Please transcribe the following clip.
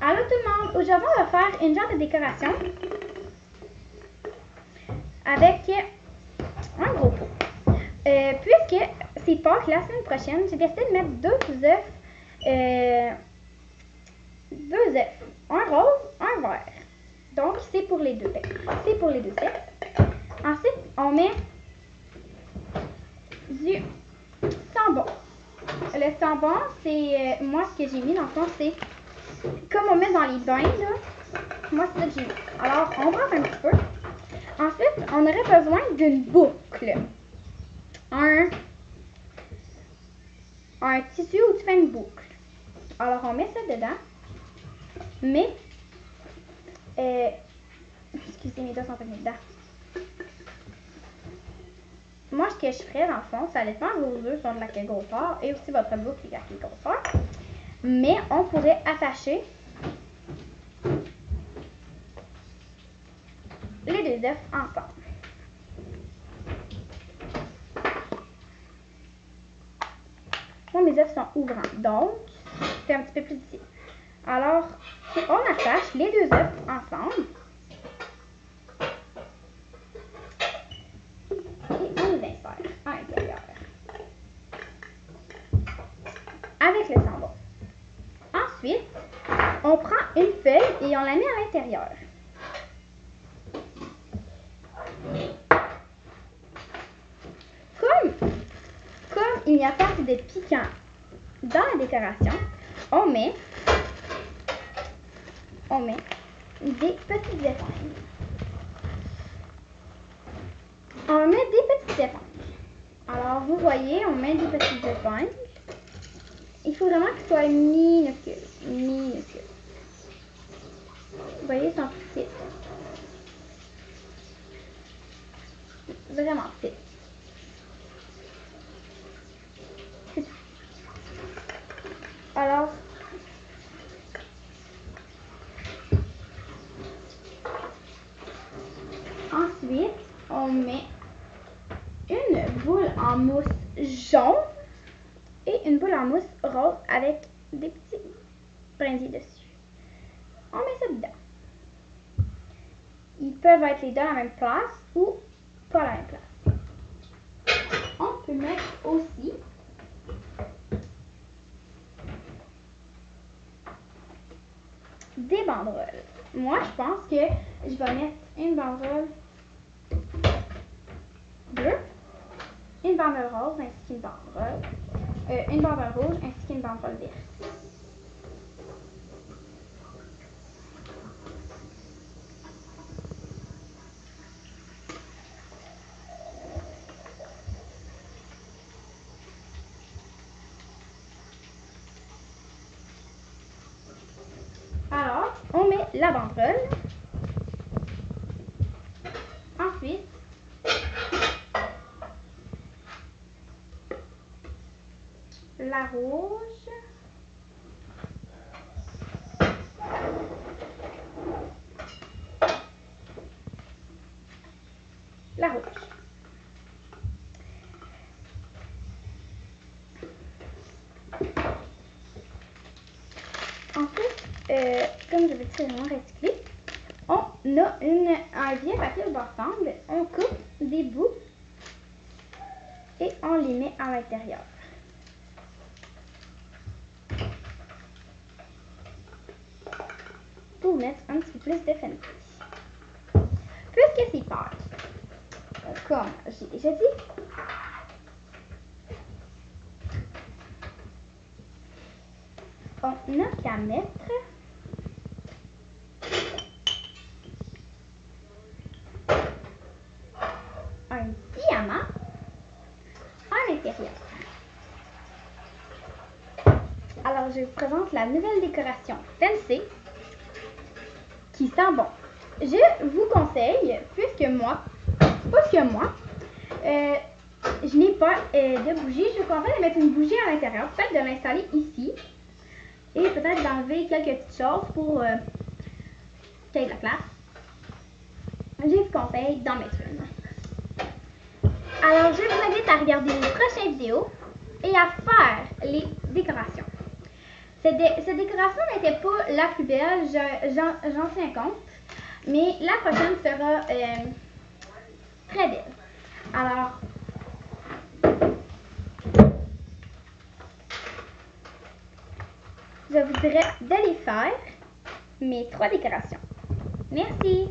Allô tout le monde! Aujourd'hui, on va faire une genre de décoration avec un gros pot. Puisque c'est Pâques la semaine prochaine, j'ai décidé de mettre deux œufs, un rose, un vert. Donc, c'est pour les deux sexes. Ensuite, on met du sambon. Le sambon, c'est moi ce que j'ai mis dans le fond, c'est comme on met dans les bains là. Moi c'est ça que j'ai mis. Alors on brasse un petit peu. Ensuite, on aurait besoin d'une boucle. Un tissu où tu fais une boucle. Alors on met ça dedans. Mais excusez, mes doigts sont pas mis dedans. Moi, ce que je ferais, dans le fond, ça dépend de vos œufs sont de laquelle grosseur et aussi votre boucle est à quelle grosseur. Mais on pourrait attacher les deux œufs ensemble. Moi, mes œufs sont ouvrants, donc c'est un petit peu plus difficile. Alors, on attache les deux œufs ensemble. Et on les insère à l'intérieur. Avec le sambon. Ensuite, on prend une feuille et on la met à l'intérieur. Comme il n'y a pas assez de piquant dans la décoration, on met des petites épingles. On met des petites épingles. Alors, vous voyez, on met des petites épingles. Il faut vraiment qu'ils soient minuscules. Vous voyez, ils sont petites. Vraiment petites. Alors, ensuite, on met une boule en mousse jaune et une boule en mousse rose avec des petits brindilles dessus. On met ça dedans. Ils peuvent être les deux à la même place ou pas à la même place. On peut mettre aussi des banderoles. Moi, je pense que je vais mettre une banderole bleue, une banderole rose ainsi qu'une banderole rouge ainsi qu'une banderole verte. Alors, on met la banderole. Ensuite, la rouge. La rouge. Ensuite, comme je vais vraiment recycler, on a un vieux papier au ensemble, on coupe des bouts et on les met à l'intérieur. Pour mettre un petit peu plus de fenêtre. Puisque c'est Pâques, comme j'ai déjà dit, on a qu'à mettre un diamant à l'intérieur. Alors, je vous présente la nouvelle décoration Fancy qui sent bon. Je vous conseille, puisque moi, je n'ai pas de bougie, je vous conseille de mettre une bougie à l'intérieur, peut-être de l'installer ici et peut-être d'enlever quelques petites choses pour qu'il y ait de la place. Je vous conseille d'en mettre une. Alors, je vous invite à regarder les prochaines vidéos et à faire les décorations. Cette décoration n'était pas la plus belle, j'en tiens compte, mais la prochaine sera très belle. Alors, je voudrais d'aller faire mes 3 décorations. Merci!